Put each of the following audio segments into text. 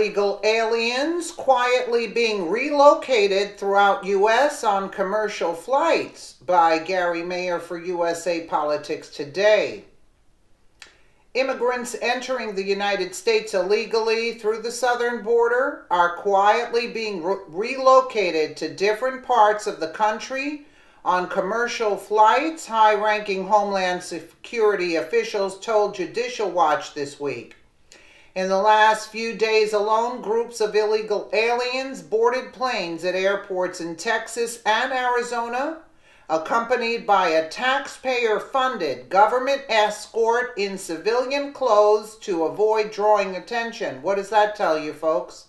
illegal aliens quietly being relocated throughout U.S. on commercial flights by Gary Mayer for USA Politics Today. Immigrants entering the United States illegally through the southern border are quietly being relocated to different parts of the country on commercial flights, high-ranking Homeland Security officials told Judicial Watch this week. In the last few days alone, groups of illegal aliens boarded planes at airports in Texas and Arizona, accompanied by a taxpayer-funded government escort in civilian clothes to avoid drawing attention. What does that tell you, folks?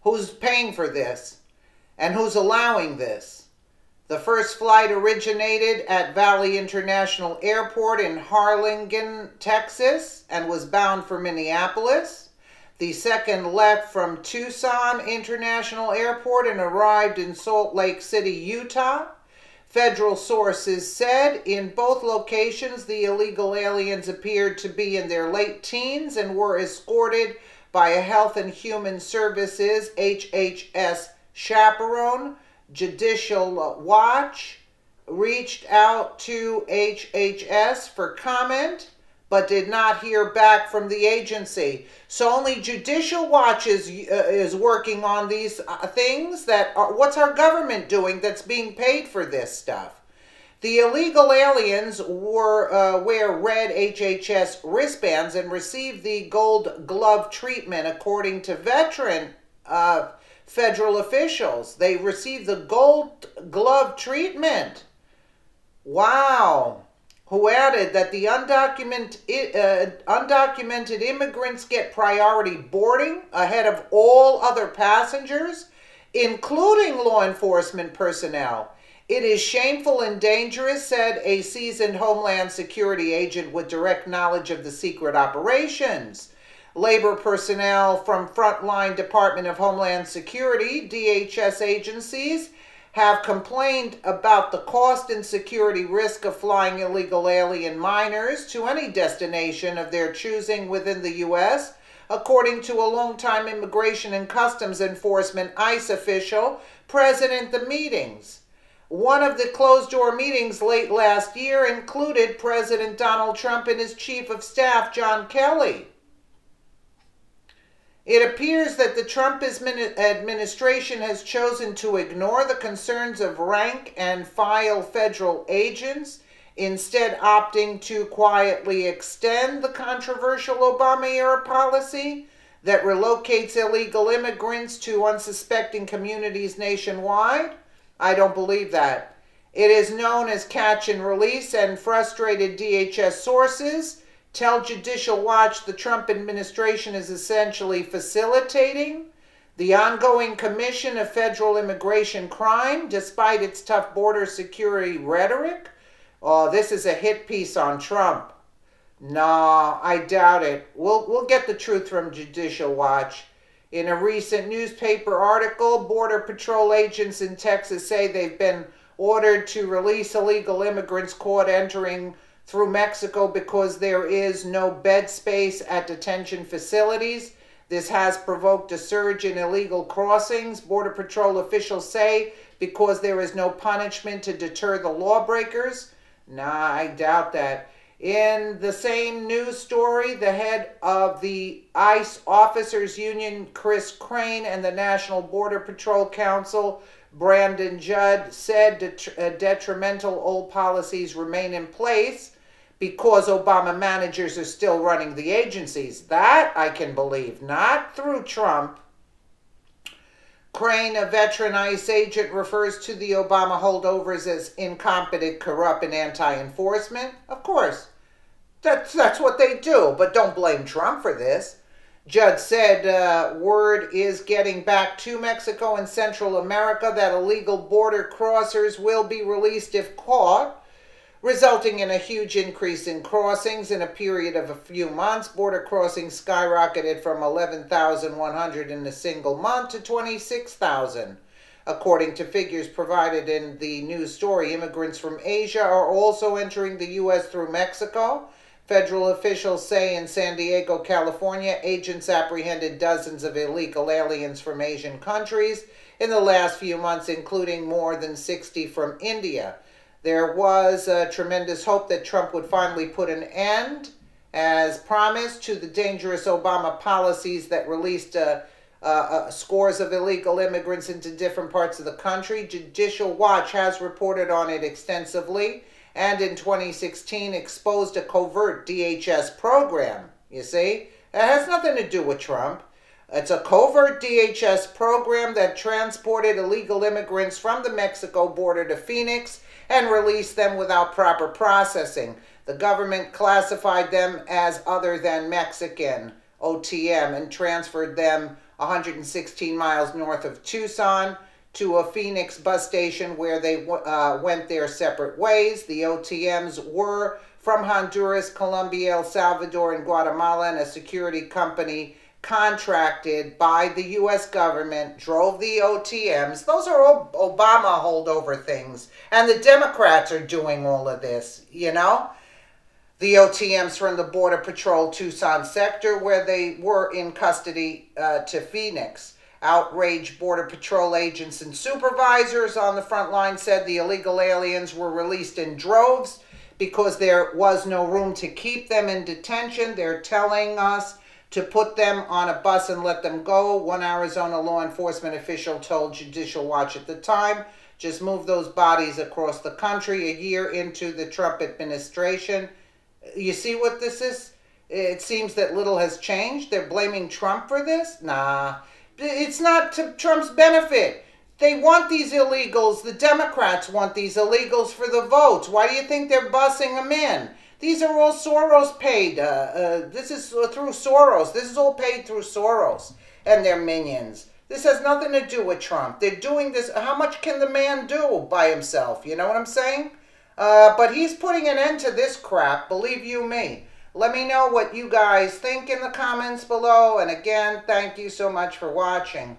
Who's paying for this? And who's allowing this? The first flight originated at Valley International Airport in Harlingen, Texas, and was bound for Minneapolis. The second left from Tucson International Airport and arrived in Salt Lake City, Utah. Federal sources said in both locations the illegal aliens appeared to be in their late teens and were escorted by a Health and Human Services HHS chaperone. Judicial Watch reached out to HHS for comment, but did not hear back from the agency. So only Judicial Watch is working on these things. What's our government doing that's being paid for this stuff? The illegal aliens wear red HHS wristbands and receive the gold glove treatment, according to veteran federal officials. They receive the gold glove treatment. Wow. Who added that the undocumented immigrants get priority boarding ahead of all other passengers, including law enforcement personnel. It is shameful and dangerous, said a seasoned Homeland Security agent with direct knowledge of the secret operations. Labor personnel from frontline Department of Homeland Security, DHS agencies, have complained about the cost and security risk of flying illegal alien minors to any destination of their choosing within the U.S., according to a longtime Immigration and Customs Enforcement ICE official present at the meetings. One of the closed-door meetings late last year included President Donald Trump and his Chief of Staff, John Kelly. It appears that the Trump administration has chosen to ignore the concerns of rank-and-file federal agents, instead opting to quietly extend the controversial Obama-era policy that relocates illegal immigrants to unsuspecting communities nationwide. I don't believe that. It is known as catch and release, and frustrated DHS sources tell Judicial Watch the Trump administration is essentially facilitating the ongoing commission of federal immigration crime despite its tough border security rhetoric. Oh, this is a hit piece on Trump. No, I doubt it. We'll get the truth from Judicial Watch. In a recent newspaper article, Border Patrol agents in Texas say they've been ordered to release illegal immigrants caught entering through Mexico because there is no bed space at detention facilities. This has provoked a surge in illegal crossings, Border Patrol officials say, because there is no punishment to deter the lawbreakers. Nah, I doubt that. In the same news story, the head of the ICE Officers Union, Chris Crane, and the National Border Patrol Council, Brandon Judd, said detrimental old policies remain in place because Obama managers are still running the agencies. That I can believe, not through Trump. Crane, a veteran ICE agent, refers to the Obama holdovers as incompetent, corrupt, and anti-enforcement. Of course, that's what they do, but don't blame Trump for this. Judd said word is getting back to Mexico and Central America that illegal border crossers will be released if caught, resulting in a huge increase in crossings. In a period of a few months, border crossings skyrocketed from 11,100 in a single month to 26,000. According to figures provided in the news story, immigrants from Asia are also entering the U.S. through Mexico. Federal officials say in San Diego, California, agents apprehended dozens of illegal aliens from Asian countries in the last few months, including more than 60 from India. There was tremendous hope that Trump would finally put an end, as promised, to the dangerous Obama policies that released scores of illegal immigrants into different parts of the country. Judicial Watch has reported on it extensively, and in 2016 exposed a covert DHS program. You see, it has nothing to do with Trump. It's a covert DHS program that transported illegal immigrants from the Mexico border to Phoenix and released them without proper processing. The government classified them as other than Mexican, OTM, and transferred them 116 miles north of Tucson to a Phoenix bus station where they went their separate ways. The OTMs were from Honduras, Colombia, El Salvador, and Guatemala, and a security company contracted by the U.S. government drove the OTMs. Those are Obama holdover things, and the Democrats are doing all of this, you know? The OTMs from the Border Patrol Tucson sector, where they were in custody, to Phoenix. Outraged Border Patrol agents and supervisors on the front line said the illegal aliens were released in droves because there was no room to keep them in detention. They're telling us to put them on a bus and let them go. One Arizona law enforcement official told Judicial Watch at the time, just move those bodies across the country. A year into the Trump administration, you see what this is? It seems that little has changed. They're blaming Trump for this? Nah. It's not to Trump's benefit. They want these illegals. The Democrats want these illegals for the votes. Why do you think they're busing them in? These are all Soros paid. This is through Soros. This is all paid through Soros and their minions. This has nothing to do with Trump. They're doing this. How much can the man do by himself? You know what I'm saying? But he's putting an end to this crap, believe you me. Let me know what you guys think in the comments below. And again, thank you so much for watching.